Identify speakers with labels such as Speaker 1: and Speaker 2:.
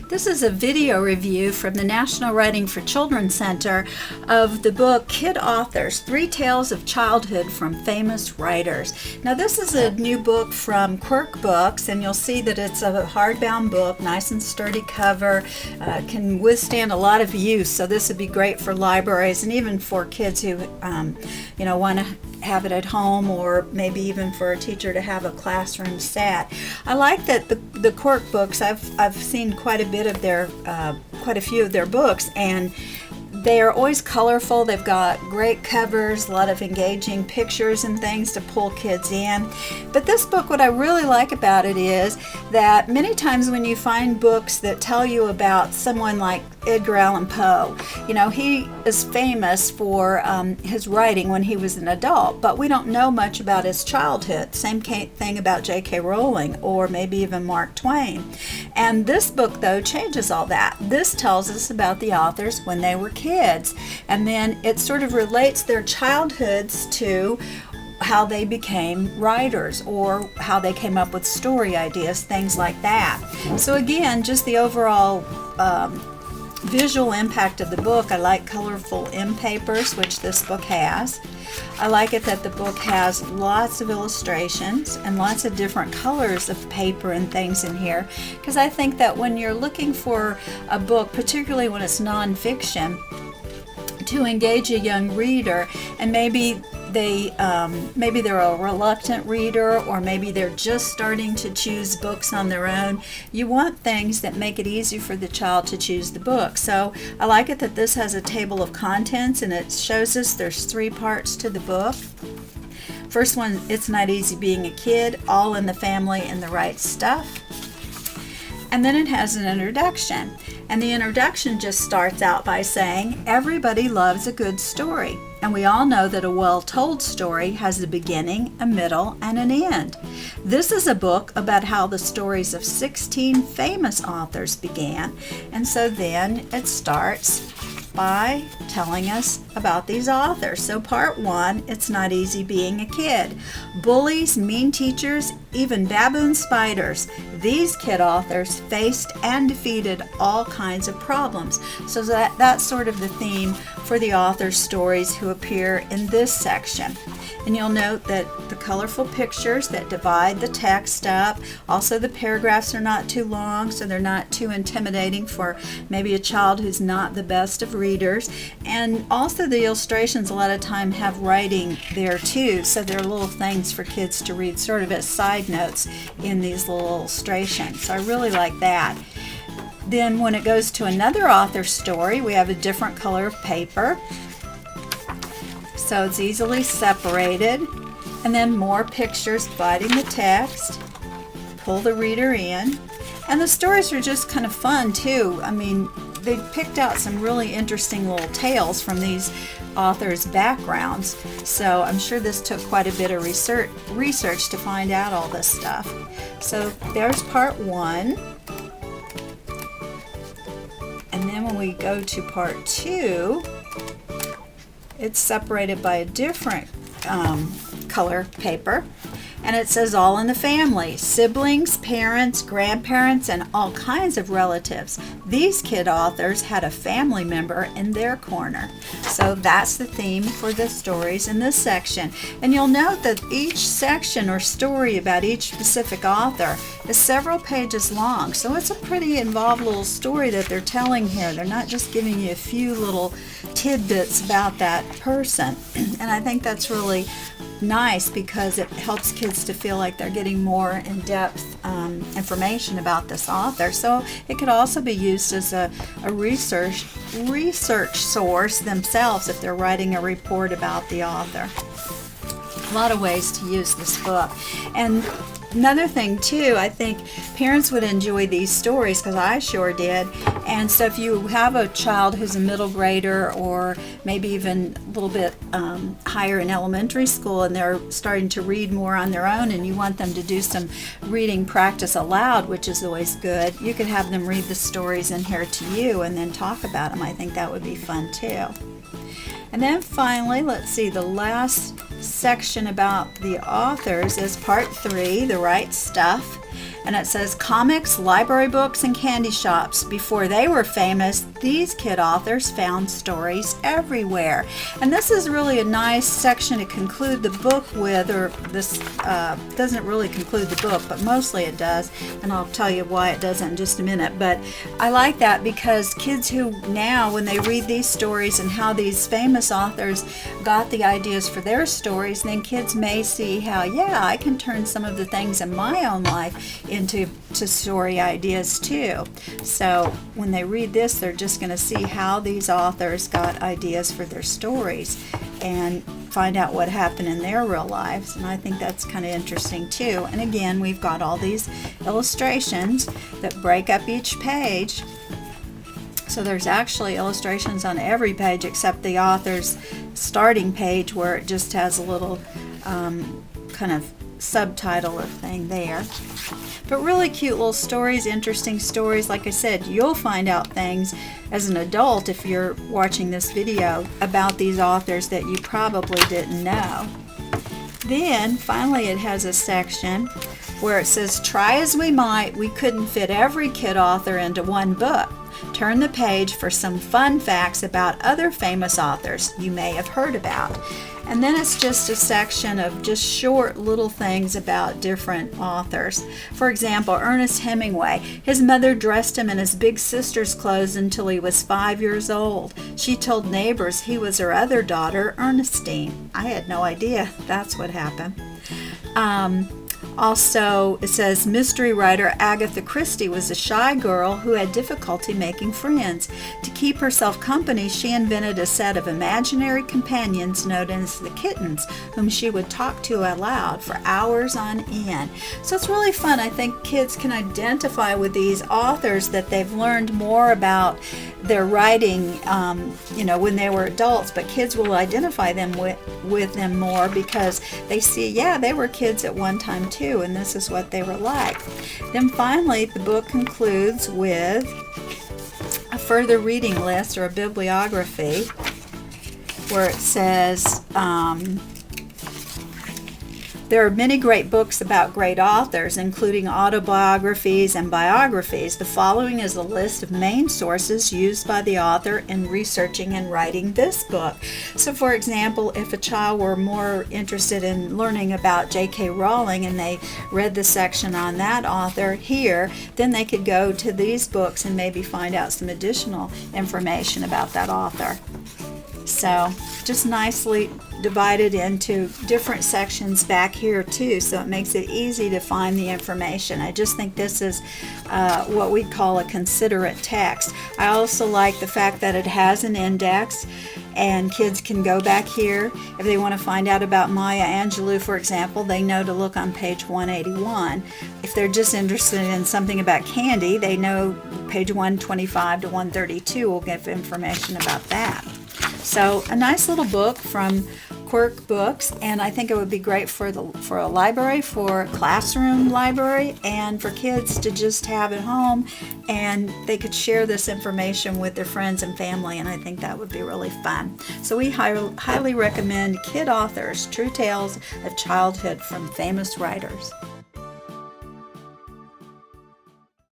Speaker 1: This is a video review from the National Writing for Children Center of the book Kid Authors, 3 Tales of Childhood from Famous Writers. Now this is a new book from Quirk Books, and you'll see that it's a hardbound book, nice and sturdy cover, can withstand a lot of use, so this would be great for libraries and even for kids who want to have it at home, or maybe even for a teacher to have a classroom set. I like that the Quirk Books, I've seen quite a few of their books, and they are always colorful. They've got great covers, a lot of engaging pictures and things to pull kids in. But this book, what I really like about it is that many times when you find books that tell you about someone like Edgar Allan Poe, he is famous for his writing when he was an adult, but we don't know much about his childhood. Same thing about J.K. Rowling, or maybe even Mark Twain. And this book, though, changes all that. This tells us about the authors when they were kids, and then it sort of relates their childhoods to how they became writers, or how they came up with story ideas, things like that. So again, just the overall visual impact of the book. I like colorful end papers, which this book has. I like it that the book has lots of illustrations and lots of different colors of paper and things in here, because I think that when you're looking for a book, particularly when it's nonfiction, to engage a young reader, and maybe they're a reluctant reader, or maybe they're just starting to choose books on their own. You want things that make it easy for the child to choose the book. So I like it that this has a table of contents, and it shows us there's 3 parts to the book. First one, It's Not Easy Being a Kid, All in the Family and the Right Stuff. And then it has an introduction. And the introduction just starts out by saying, everybody loves a good story. And we all know that a well-told story has a beginning, a middle, and an end. This is a book about how the stories of 16 famous authors began. And so then it starts by telling us about these authors. So part 1, It's Not Easy Being a Kid. Bullies, mean teachers, even baboon spiders. These kid authors faced and defeated all kinds of problems. So that's sort of the theme for the author's stories who appear in this section. And you'll note that the colorful pictures that divide the text up. Also, the paragraphs are not too long, so they're not too intimidating for maybe a child who's not the best of readers. And also the illustrations a lot of time have writing there too, so they're little things for kids to read sort of as side notes in these little illustrations. So I really like that. Then when it goes to another author's story, we have a different color of paper, so it's easily separated, and then more pictures dividing the text, pull the reader in. And the stories are just kind of fun too. I mean, they picked out some really interesting little tales from these authors' backgrounds, so I'm sure this took quite a bit of research to find out all this stuff. So there's part 1. And then when we go to part 2, it's separated by a different color paper, and it says all in the family, siblings, parents, grandparents, and all kinds of relatives. These kid authors had a family member in their corner. So that's the theme for the stories in this section. And you'll note that each section or story about each specific author is several pages long. So it's a pretty involved little story that they're telling here. They're not just giving you a few little tidbits about that person. And I think that's really nice, because it helps kids to feel like they're getting more in-depth information about this author. So it could also be used as a research source themselves if they're writing a report about the author. A lot of ways to use this book. And another thing too, I think parents would enjoy these stories, because I sure did. And so if you have a child who's a middle grader, or maybe even a little bit higher in elementary school, and they're starting to read more on their own, and you want them to do some reading practice aloud, which is always good, you could have them read the stories in here to you and then talk about them. I think that would be fun too. And then finally, let's see, the last section about the authors is part 3, The Right Stuff. And it says, comics, library books, and candy shops. Before they were famous, these kid authors found stories everywhere. And this is really a nice section to conclude the book with, or this doesn't really conclude the book, but mostly it does. And I'll tell you why it doesn't in just a minute. But I like that because kids who now, when they read these stories and how these famous authors got the ideas for their stories, then kids may see how, yeah, I can turn some of the things in my own life into story ideas too. So when they read this, they're just going to see how these authors got ideas for their stories and find out what happened in their real lives. And I think that's kind of interesting too. And again, we've got all these illustrations that break up each page. So there's actually illustrations on every page except the author's starting page, where it just has a little kind of subtitle or thing there. But really cute little stories, interesting stories. Like I said, you'll find out things as an adult if you're watching this video about these authors that you probably didn't know. Then finally it has a section where it says, try as we might, we couldn't fit every kid author into one book. Turn the page for some fun facts about other famous authors you may have heard about. And then it's just a section of just short little things about different authors. For example, Ernest Hemingway. His mother dressed him in his big sister's clothes until he was 5 years old. She told neighbors he was her other daughter, Ernestine. I had no idea that's what happened. Also, it says mystery writer Agatha Christie was a shy girl who had difficulty making friends. To keep herself company, she invented a set of imaginary companions known as the kittens, whom she would talk to aloud for hours on end. So it's really fun. I think kids can identify with these authors that they've learned more about their writing, when they were adults, but kids will identify them with them more because they see, yeah, they were kids at one time too, and this is what they were like. Then finally, the book concludes with a further reading list or a bibliography where it says, there are many great books about great authors, including autobiographies and biographies. The following is a list of main sources used by the author in researching and writing this book. So, for example, if a child were more interested in learning about J.K. Rowling and they read the section on that author here, then they could go to these books and maybe find out some additional information about that author. So just nicely divided into different sections back here too, so it makes it easy to find the information. I just think this is what we call a considerate text. I also like the fact that it has an index, and kids can go back here. If they want to find out about Maya Angelou, for example, they know to look on page 181. If they're just interested in something about candy, they know page 125 to 132 will give information about that. So a nice little book from Quirk Books, and I think it would be great for a library, for a classroom library, and for kids to just have at home, and they could share this information with their friends and family, and I think that would be really fun. So we highly recommend Kid Authors, True Tales of Childhood from Famous Writers.